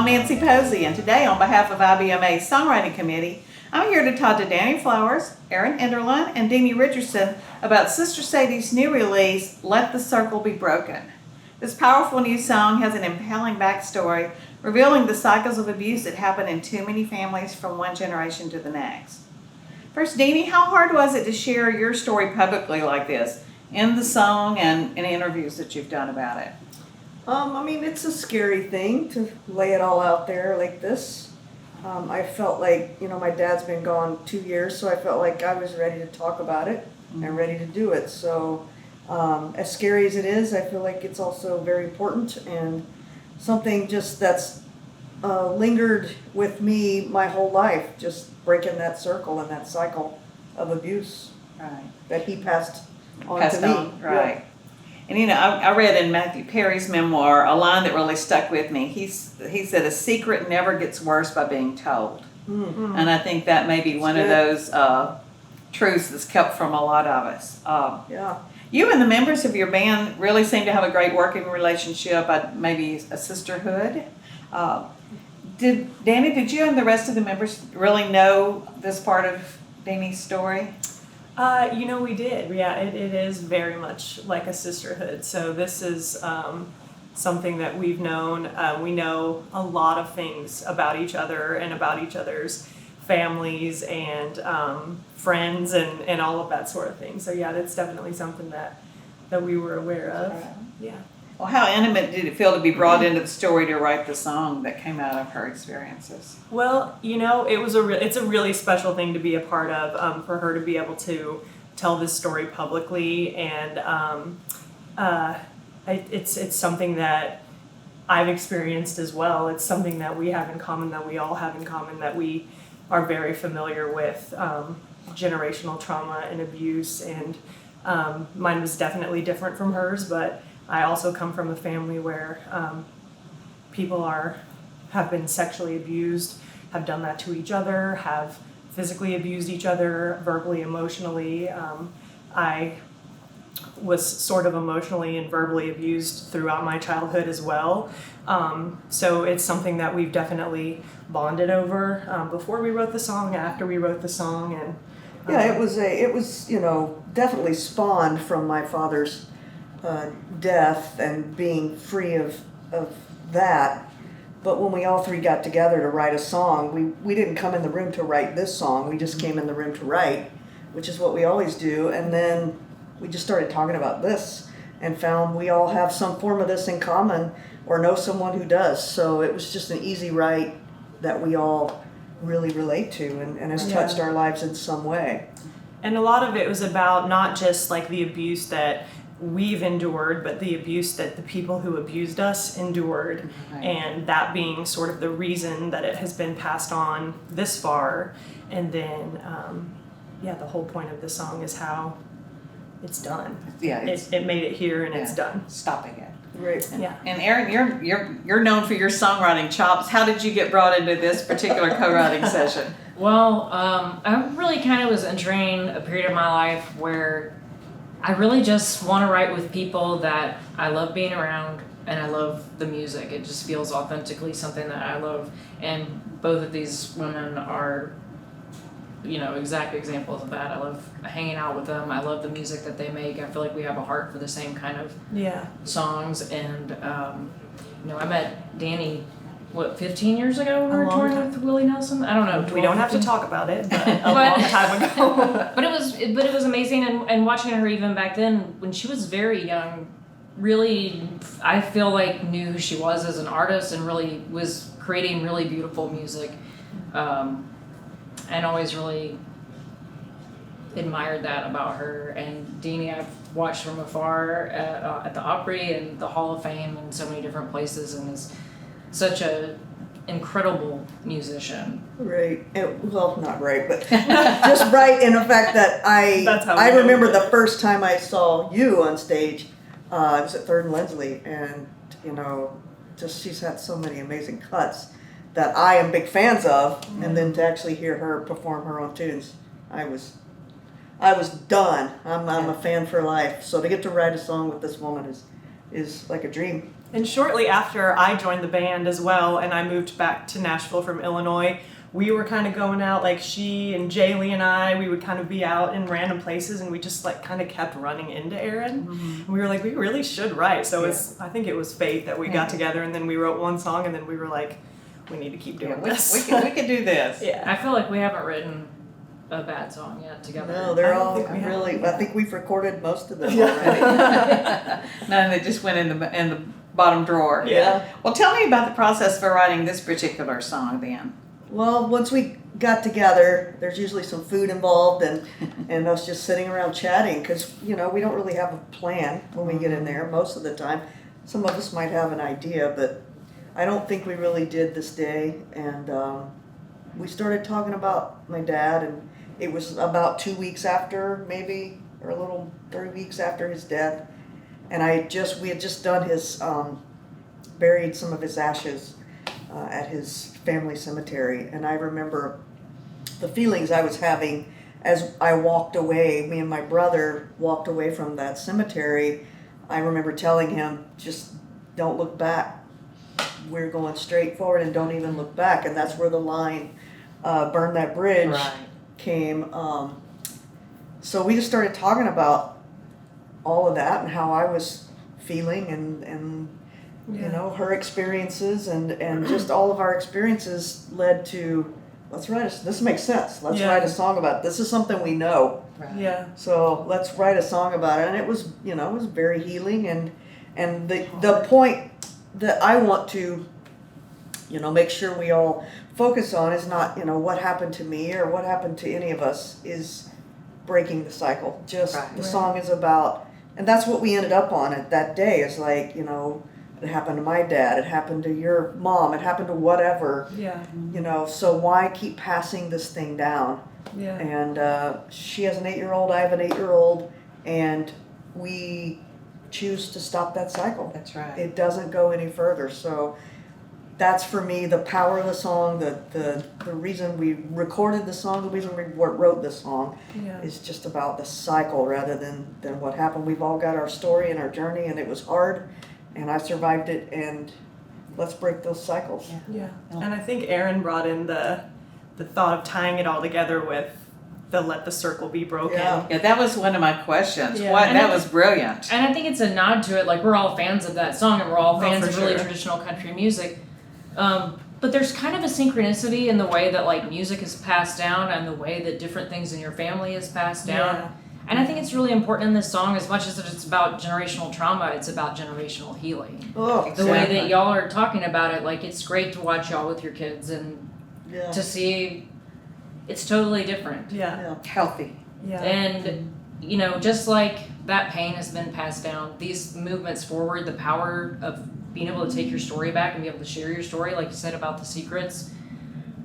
I'm Nancy Posey, and today on behalf of IBMA's Songwriting Committee, I'm here to talk to Dani Flowers, Erin Enderlin, and Deanie Richardson about Sister Sadie's new release, Let the Circle Be Broken. This powerful new song has an impelling backstory, revealing the cycles of abuse that happen in too many families from one generation to the next. First, Deanie, how hard was it to share your story publicly like this, in the song and in interviews that you've done about it? It's a scary thing to lay it all out there like this. I felt like, my dad's been gone 2 years, so I felt like I was ready to talk about it and ready to do it. So, as scary as it is, I feel like it's also very important and something just that's lingered with me my whole life, just breaking that circle and that cycle of abuse that he passed on to me. Right. And I read in Matthew Perry's memoir a line that really stuck with me. He said, "A secret never gets worse by being told." Mm-hmm. And I think that may be one of those truths that's kept from a lot of us. You and the members of your band really seem to have a great working relationship, maybe a sisterhood. Dani, did you and the rest of the members really know this part of Deanie's story? We did. Yeah, it is very much like a sisterhood. So this is something that we've known. We know a lot of things about each other and about each other's families and friends and all of that sort of thing. So yeah, that's definitely something that we were aware of. Yeah. Well, how intimate did it feel to be brought into the story to write the song that came out of her experiences? Well, it's a really special thing to be a part of, for her to be able to tell this story publicly, and it's something that I've experienced as well. It's something that we have in common, that we all have in common, that we are very familiar with, generational trauma and abuse, and mine was definitely different from hers, but I also come from a family where people have been sexually abused, have done that to each other, have physically abused each other, verbally, emotionally. I was sort of emotionally and verbally abused throughout my childhood as well. So it's something that we've definitely bonded over before we wrote the song, after we wrote the song, and it was definitely spawned from my father's death and being free of that. But when we all three got together to write a song, we didn't come in the room to write this song. We just came in the room to write, which is what we always do. And then we just started talking about this and found we all have some form of this in common or know someone who does. So it was just an easy write that we all really relate to and has touched our lives in some way. And a lot of it was about not just like the abuse that we've endured, but the abuse that the people who abused us endured, and that being sort of the reason that it has been passed on this far. And then the whole point of the song is how it's done. It made it here and it's done. Stopping it. Right. And Erin, you're known for your songwriting chops. How did you get brought into this particular co-writing session? Well, I really kind of was entering a period of my life where I really just want to write with people that I love being around, and I love the music. It just feels authentically something that I love, and both of these women are, exact examples of that. I love hanging out with them. I love the music that they make. I feel like we have a heart for the same kind of songs, and I met Dani 15 years ago when we were touring with Willie Nelson? I don't know. We don't have to talk about it, but a long time ago. But it was amazing, and watching her even back then when she was very young, really, I feel like knew who she was as an artist and really was creating really beautiful music, and always really admired that about her. And Deanie, I've watched from afar at the Opry and the Hall of Fame and so many different places, and is such a incredible musician. Right. Not right, but just right in the fact that I remember the first time I saw you on stage. It was at Third and Lindsley, and she's had so many amazing cuts that I am big fans of, and then to actually hear her perform her own tunes, I was done. I'm a fan for life. So to get to write a song with this woman is like a dream. And shortly after I joined the band as well, and I moved back to Nashville from Illinois, we were kind of going out, like she and Jaylee and I, we would kind of be out in random places, and we just like kind of kept running into Erin. And we were like, we really should write. So I think it was fate that we got together, and then we wrote one song, and then we were like, we need to keep doing this. We could do this. Yeah. I feel like we haven't written a bad song yet together. No, they're I don't all think we have. really. I think we've recorded most of them Yeah. already. None that just went in the bottom drawer. Yeah. Well, tell me about the process for writing this particular song then. Well, once we got together, there's usually some food involved and us just sitting around chatting because, we don't really have a plan when we get in there most of the time. Some of us might have an idea, but I don't think we really did this day. And we started talking about my dad, and it was about 2 weeks after, maybe, or a little 3 weeks after his death. And we had just done his, buried some of his ashes at his family cemetery, and I remember the feelings I was having as I walked away. Me and my brother walked away from that cemetery. I remember telling him, just don't look back. We're going straight forward and don't even look back. And that's where the line, burn that bridge, came. So we just started talking about all of that and how I was feeling and her experiences and just all of our experiences led to, this makes sense. Let's write a song about it. This is something we know. Right. Yeah. So let's write a song about it. And it was, it was very healing and the point that I want to, make sure we all focus on is not, what happened to me or what happened to any of us, is breaking the cycle. Just the song is about, and that's what we ended up on it that day, is like, it happened to my dad, it happened to your mom, it happened to whatever. Yeah. So why keep passing this thing down? Yeah. And she has an 8-year-old, I have an 8-year-old, and we choose to stop that cycle. That's right. It doesn't go any further. So that's for me the power of the song, the reason we recorded the song, the reason we wrote the song is just about the cycle rather than what happened. We've all got our story and our journey, and it was hard, and I survived it, and let's break those cycles. Yeah. And I think Erin brought in the thought of tying it all together with the let the circle be broken. Yeah. That was one of my questions. Yeah. That was brilliant. And I think it's a nod to it. Like, we're all fans of that song, and we're all fans for of really sure. traditional country music. But there's kind of a synchronicity in the way that like music is passed down and the way that different things in your family is passed down. Yeah. And I think it's really important in this song, as much as it's about generational trauma, it's about generational healing. Oh, The way that y'all are talking about it, like, it's great to watch y'all with your kids and yeah. to see it's totally different. Yeah. Healthy. Yeah. And, just like that pain has been passed down, these movements forward, the power of being able to take your story back and be able to share your story, like you said about the secrets,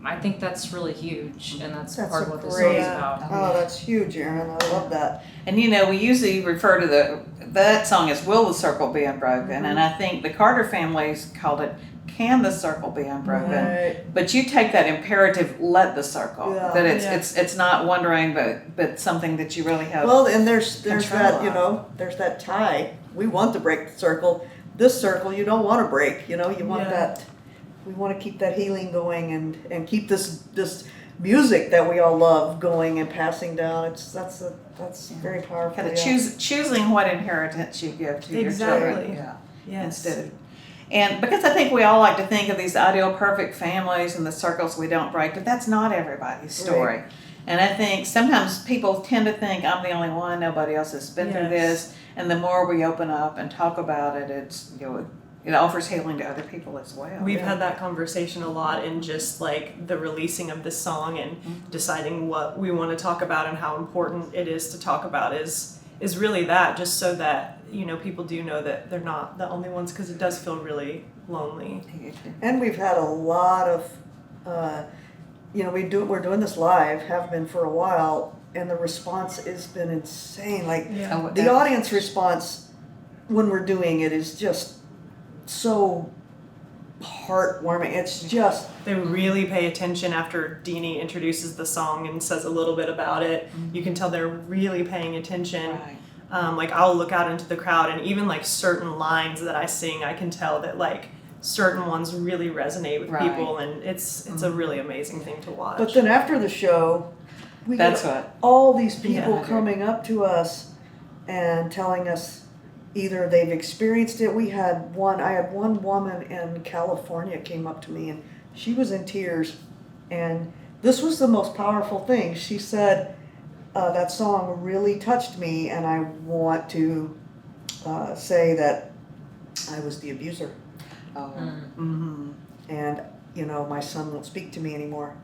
I think that's really huge, and that's part of what this song is about. Oh, that's huge, Erin. I love that. And we usually refer to that song as Will the Circle Be Unbroken, and I think the Carter families called it Can the Circle Be Unbroken? Right. But you take that imperative, let the circle. Yeah. That it's not wondering, but something that you really have. Well, and there's control that, of. there's that tie. We want to break the circle. This circle you don't want to break, you want that, we want to keep that healing going and keep this music that we all love going and passing down. That's very powerful. Kind of yeah. choosing what inheritance you give to your children. Exactly. Yeah. Yes. Instead of, and because I think we all like to think of these ideal perfect families and the circles we don't break, but that's not everybody's story. Right. And I think sometimes people tend to think I'm the only one, nobody else has been through this. And the more we open up and talk about it, it's it offers healing to other people as well. We've had that conversation a lot in just like the releasing of this song and deciding what we want to talk about and how important it is to talk about is really that, just so that people do know that they're not the only ones, because it does feel really lonely. And we've had a lot of, we're doing this live, have been for a while, and the response has been insane. Like the audience response when we're doing it is just so heartwarming. It's just They really pay attention after Deanie introduces the song and says a little bit about it. You can tell they're really paying attention. Right. Like I'll look out into the crowd, and even like certain lines that I sing, I can tell that like certain ones really resonate with Right. people, and it's a really amazing thing to watch. But then after the show, we That's get what. all these people Yeah. coming up to us and telling us either they've experienced it. I had one woman in California came up to me and she was in tears, and this was the most powerful thing. She said, that song really touched me, and I want to say that I was the abuser. Oh. Mm-hmm. And, my son won't speak to me anymore,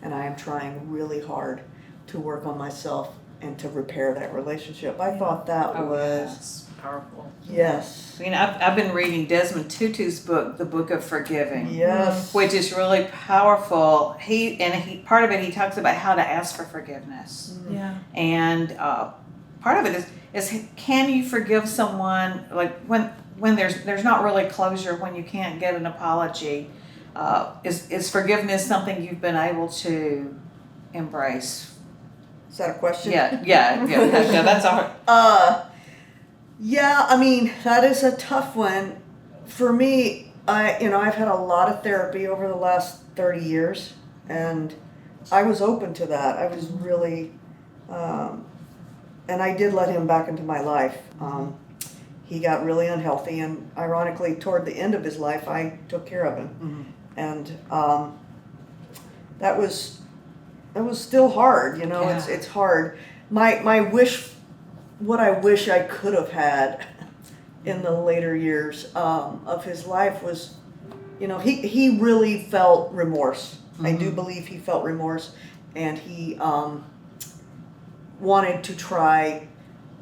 and I am trying really hard to work on myself and to repair that relationship. I thought that Oh, was, yes. Powerful. yes, I mean, I've been reading Desmond Tutu's book, The Book of Forgiving, yes. which is really powerful. Part of it, he talks about how to ask for forgiveness. yeah. And part of it is can you forgive someone, like when there's not really closure, when you can't get an apology, is forgiveness something you've been able to embrace? Is that a question? Yeah, that's a Yeah, I mean, that is a tough one. For me, I've had a lot of therapy over the last 30 years, and I was open to that. I was really, and I did let him back into my life. He got really unhealthy, and ironically, toward the end of his life, I took care of him. And that was still hard, Yeah. it's hard. My wish, what I wish I could have had in the later years of his life was, he really felt remorse. I do believe he felt remorse, and he wanted to try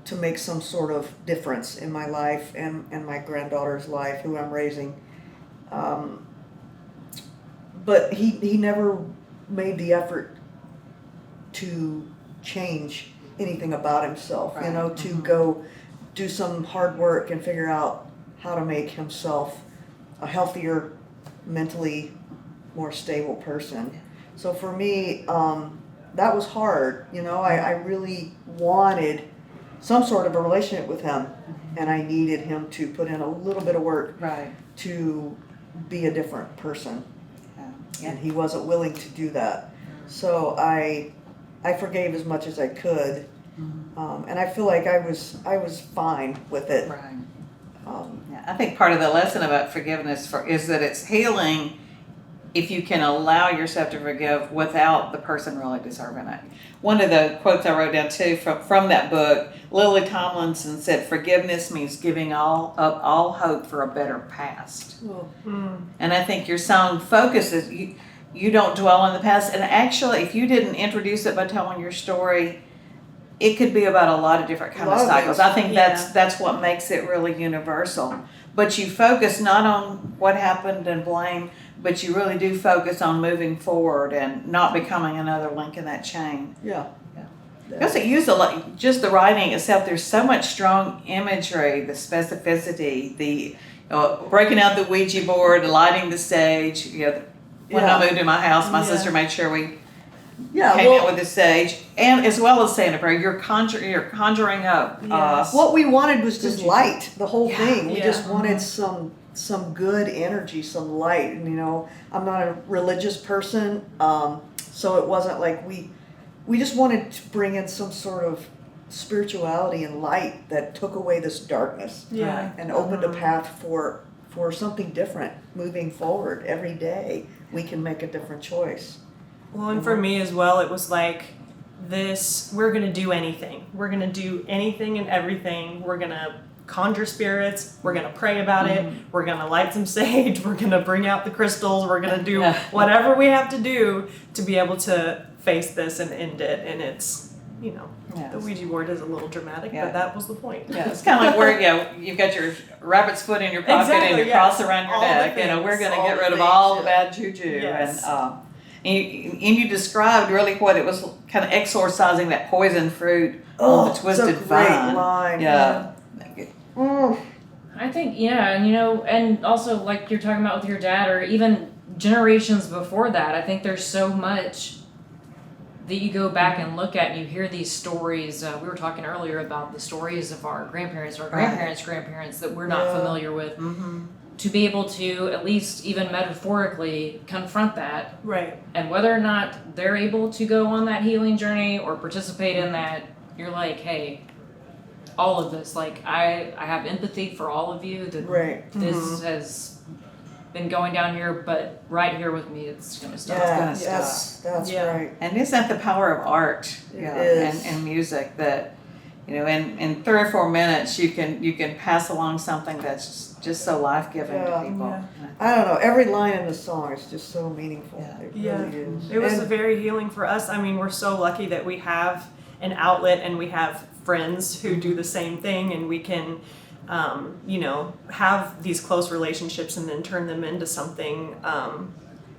to make some sort of difference in my life and my granddaughter's life, who I'm raising. But he never made the effort to change anything about himself, Right. to go do some hard work and figure out how to make himself a healthier, mentally more stable person. So for me, that was hard. I really wanted some sort of a relationship with him, and I needed him to put in a little bit of work right. to be a different person, Yeah. and he wasn't willing to do that. So I forgave as much as I could, and I feel like I was fine with it. Right. Um, Yeah, I think part of the lesson about forgiveness is that it's healing if you can allow yourself to forgive without the person really deserving it. One of the quotes I wrote down too from that book, Lily Tomlinson said, "Forgiveness means giving up all hope for a better past." well, And I think your song focuses, you don't dwell on the past. And actually, if you didn't introduce it by telling your story, it could be about a lot of different kind of lot of cycles. things. I think that's what makes it really universal. But you focus not on what happened and blame, but you really do focus on moving forward and not becoming another link in that chain. yeah. Because it used a lot, just the writing itself, there's so much strong imagery, the specificity, the breaking out the Ouija board, lighting the stage. When I moved in my house, my sister made sure we Yeah, came out well, with the sage, and as well as saying a prayer. You're conjuring up. Yes. what we wanted was just light, the whole Yeah. thing. We Yeah. just wanted some good energy, some light. And I'm not a religious person, so it wasn't like we just wanted to bring in some sort of spirituality and light that took away this darkness Yeah. and opened a path for something different moving forward. Every day we can make a different choice. Well, and for me as well, it was like we're going to do anything. We're going to do anything and everything. We're going to conjure spirits. We're going to pray about it. We're going to light some sage. We're going to bring out the crystals. We're going to do whatever we have to do to be able to face this and end it. And it's, the Ouija board is a little dramatic, but that was the point. Yeah, it's kind of like where you've got your rabbit's foot in your pocket and your cross around your All the neck. things, We're going to all get the rid of things, all the yeah. bad juju. Yes. And you described really what it was, kind of exorcising that poison fruit on the twisted it's a great vine. line. Yeah. I think, and also like you're talking about with your dad or even generations before that, I think there's so much that you go back and look at and you hear these stories. We were talking earlier about the stories of our grandparents, grandparents that we're not familiar with. To be able to, at least even metaphorically, confront that. Right. And whether or not they're able to go on that healing journey or participate in that, you're like, hey, all of this, like, I have empathy for all of you. That Right. this has been going down here, but right here with me, it's going to stop. Yeah, yes, that's Yeah. right. And isn't that the power of art? It Yeah, is. and music that, in 3 or 4 minutes you can pass along something that's just so life-giving Yeah. to people. Yeah. I don't know. Every line in the song is just so meaningful. Yeah. It Yeah. really is. It was And- very healing for us. I mean, we're so lucky that we have an outlet and we have friends who do the same thing, and we can, have these close relationships and then turn them into something.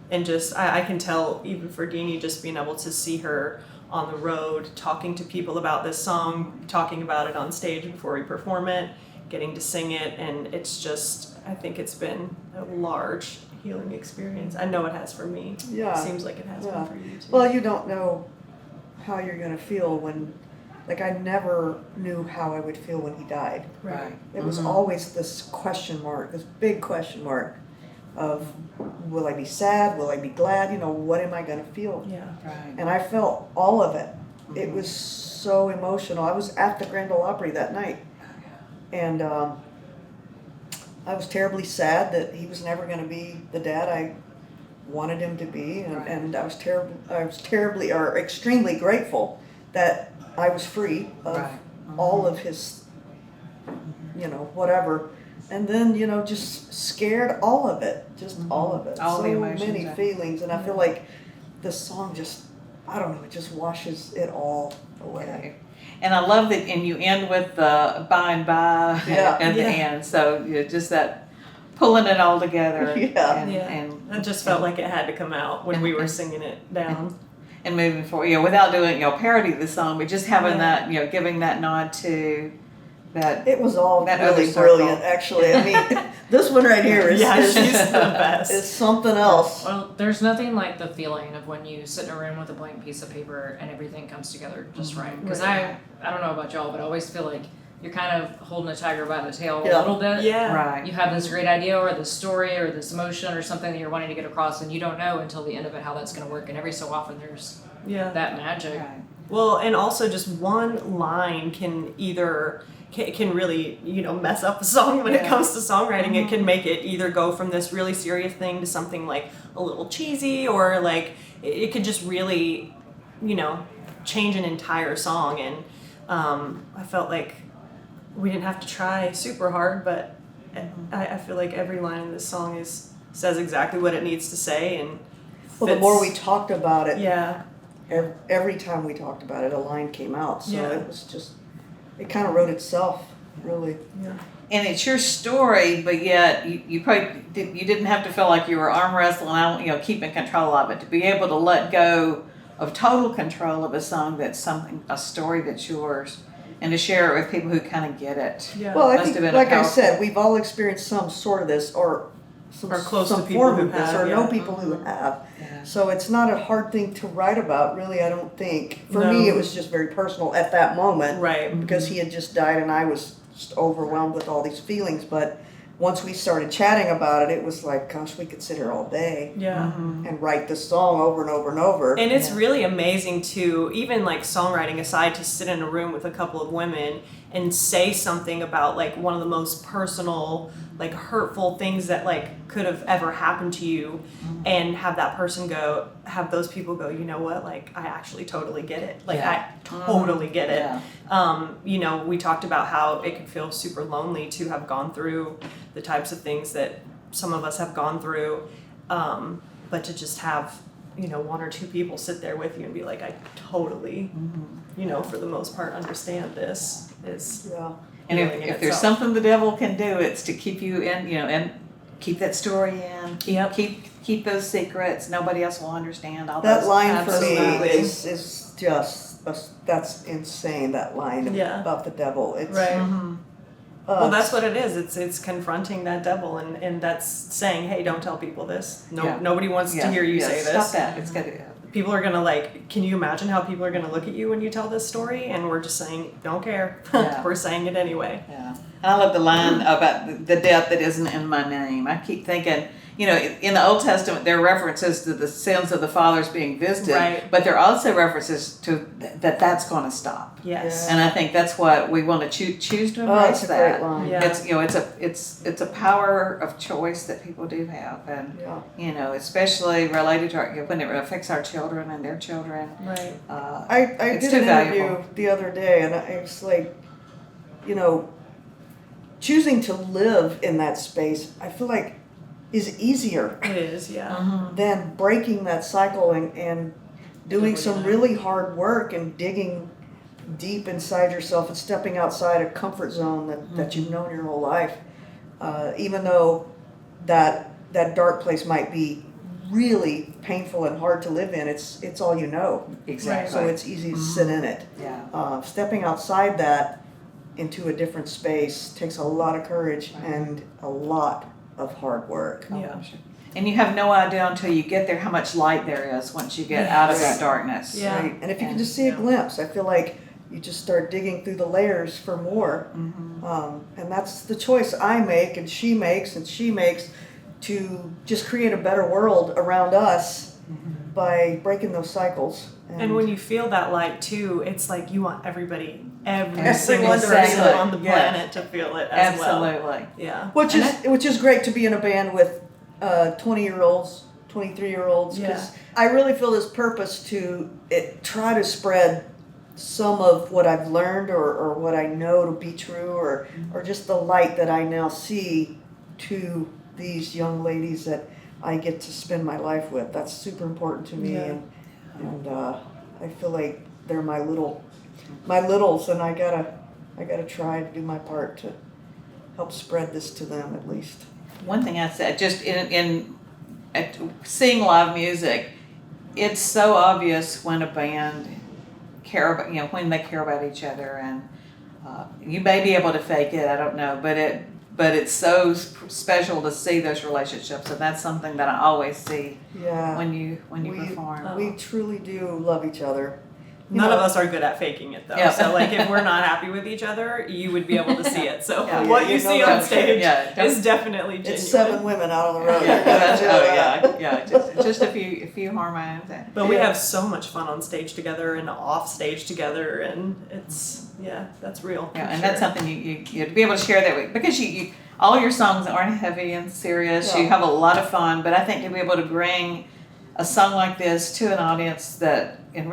And just, I can tell, even for Deanie, just being able to see her on the road, talking to people about this song, talking about it on stage before we perform it, getting to sing it, and it's just, I think it's been a large healing experience. I know it has for me. Yeah. It seems like it has Yeah. been for you too. Well, you don't know how you're going to feel when, like, I never knew how I would feel when he died. Right. It was always this question mark, this big question mark of, will I be sad? Will I be glad? What am I going to feel? Yeah. Right. And I felt all of it. It was so emotional. I was at the Grand Ole Opry that night. And I was terribly sad that he was never going to be the dad I wanted him to be. And I was terribly or extremely grateful that I was free of Right. all of his, whatever. And then, just scared, all of it, just all of it. All so the emotions, many yeah. feelings, and I feel like this song just, I don't know, it just washes it all away. Okay. And I love that, and you end with the by and by Yeah. at the Yeah. end. So just that pulling it all together. Yeah. And, Yeah. and It just felt like it had to come out when we were singing it down. and moving forward, without doing, parody of the song, but just having Yeah. that, giving that nod to that. It was all That other really circle. brilliant, actually. I mean, this one right here is, Yeah, is, she's the best. is something else. Well, there's nothing like the feeling of when you sit in a room with a blank piece of paper and everything comes together just right. Because I don't know about y'all, but I always feel like you're kind of holding a tiger by the tail a Yeah. little bit. Yeah. Right. You have this great idea or this story or this emotion or something that you're wanting to get across, and you don't know until the end of it how that's going to work. And every so often there's Yeah. that magic. Right. Well, and also just one line can either can really mess up a song when it Yeah. comes to songwriting. It can make it either go from this really serious thing to something like a little cheesy, or like it could just really change an entire song. And I felt like we didn't have to try super hard, but I feel like every line in this song says exactly what it needs to say. And Well, the fits- more we talked about it, yeah. every time we talked about it, a line came out. So Yeah. it was just, it kind of wrote itself, really. Yeah. And it's your story, but yet you probably you didn't have to feel like you were arm wrestling out, keeping control of it. To be able to let go of total control of a song that's a story that's yours, and to share it with people who kind of get it. Yeah. Well, I Must think, have been a like I powerful- said, we've all experienced some sort of this, or some, Or close some to people form who of this, have, or yeah. know people who have. Yeah. So it's not a hard thing to write about, really, I don't think. For No. me, it was just very personal at that moment. Right. Because he had just died and I was just overwhelmed with all these feelings. But once we started chatting about it, it was like, gosh, we could sit here all day Yeah. and write this song over and over and over. And it's Yeah. really amazing to, even like songwriting aside, to sit in a room with a couple of women and say something about like one of the most personal, like hurtful things that like could have ever happened to you, and have those people go, you know what, like I actually totally get it. Like Yeah. I totally get it. Yeah. We talked about how it could feel super lonely to have gone through the types of things that some of us have gone through, but to just have one or two people sit there with you and be like, I totally, for the most part, understand this is. Yeah. And healing in if there's itself. something the devil can do, it's to keep you in, and keep that story in. Yep. Keep those secrets. Nobody else will understand all That those. line for me Absolutely. is just, that's insane, that line Yeah. about the devil. It's, Right. uh, Well, that's what it is. It's confronting that devil, and that's saying, hey, don't tell people this. No, Yeah. nobody wants to hear you say this. Stop that. It's good. people are gonna like, can you imagine how people are gonna look at you when you tell this story? And we're just saying, don't care. Yeah. We're saying it anyway. Yeah. And I love the line about the death that isn't in my name. I keep thinking, in the Old Testament, there are references to the sins of the fathers being visited, Right. but there are also references to that's going to stop. Yes. And I think that's what we want to choose to Oh, embrace it's a that. great line. Yeah. It's a power of choice that people do have, and Yeah. especially related to when it affects our children and their children. Right. I It's did too an interview valuable. the other day, and I was like, choosing to live in that space, I feel like is easier It is, yeah. Mm-hmm. than breaking that cycle and doing some really hard work and digging deep inside yourself and stepping outside a comfort zone that you've known your whole life. Even though that dark place might be really painful and hard to live in, it's all you know. Exactly. So it's easy to sit in it. Yeah. Stepping outside that into a different space takes a lot of courage and a lot of hard work. Yeah. And you have no idea until you get there how much light there is once you get out of that darkness. Yeah. Right? And if you can just see a glimpse, I feel like you just start digging through the layers for more. And that's the choice I make and she makes to just create a better world around us by breaking those cycles. And when you feel that light too, it's like you want every Everyone single to person feel it. on the Yes. planet to feel it as well. Absolutely. Yeah. Which is great to be in a band with 20-year-olds, 23-year-olds, because I really feel this purpose to try to spread some of what I've learned or what I know to be true or just the light that I now see to these young ladies that I get to spend my life with. That's super important to me, Yeah. and I feel like they're my littles, and I gotta try to do my part to help spread this to them at least. One thing I said, just seeing live music, it's so obvious when a band when they care about each other, and you may be able to fake it, I don't know, but it's so special to see those relationships, and that's something that I always see when you perform. We truly do love each other. None of us are good at faking it though. Yeah. So like if we're not happy with each other, you would be able to see it. So Yeah. what Yeah, you you know see that. on stage Yeah. is definitely genuine. It's 7 women out on the road. Just a few hormones. But we have so much fun on stage together and off stage together, and that's real. Yeah, for and sure. that's something you'd be able to share that with, because you all your songs aren't heavy and serious. Yeah. You have a lot of fun, but I think to be able to bring a song like this to an audience that in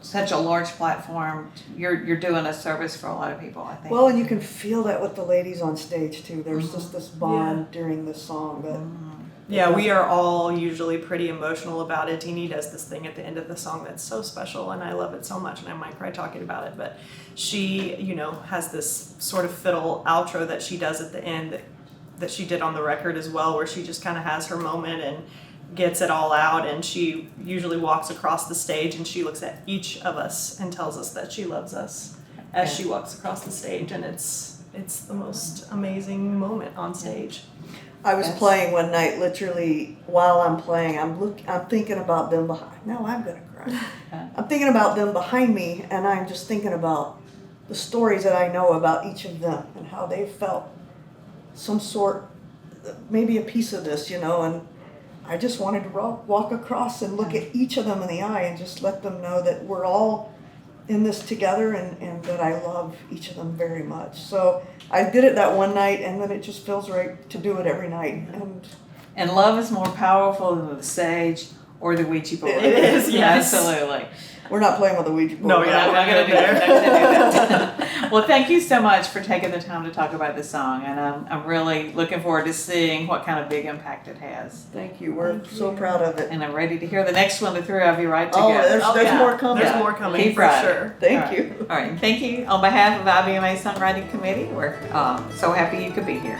such a large platform, you're doing a service for a lot of people, I think. Well, and you can feel that with the ladies on stage too. There's just this bond during this song that Yeah, we are all usually pretty emotional about it. Deanie does this thing at the end of the song that's so special, and I love it so much, and I might cry talking about it. But she, has this sort of fiddle outro that she does at the end that she did on the record as well, where she just kind of has her moment and gets it all out, and she usually walks across the stage and she looks at each of us and tells us that she loves us as she walks across the stage, and it's the most amazing moment on stage. I was playing one night, literally while I'm playing, I'm thinking about them behind. No, I'm gonna cry. I'm thinking about them behind me, and I'm just thinking about the stories that I know about each of them and how they felt some sort, maybe a piece of this, and I just wanted to walk across and look at each of them in the eye and just let them know that we're all in this together and that I love each of them very much. So I did it that one night, and then it just feels right to do it every night. And love is more powerful than the sage or the Ouija board. It is, yes. Absolutely. We're not playing with the Ouija board. No, We're yeah. not gonna do that. We're not gonna do that. Well, thank you so much for taking the time to talk about this song, and I'm really looking forward to seeing what kind of big impact it has. Thank you. We're so proud of it. And I'm ready to hear the next one the three of you write Oh, together. there's more coming. There's more coming Keep for writing. sure. Thank All right. you. All right. Thank you. On behalf of IBMA Songwriting Committee, we're so happy you could be here.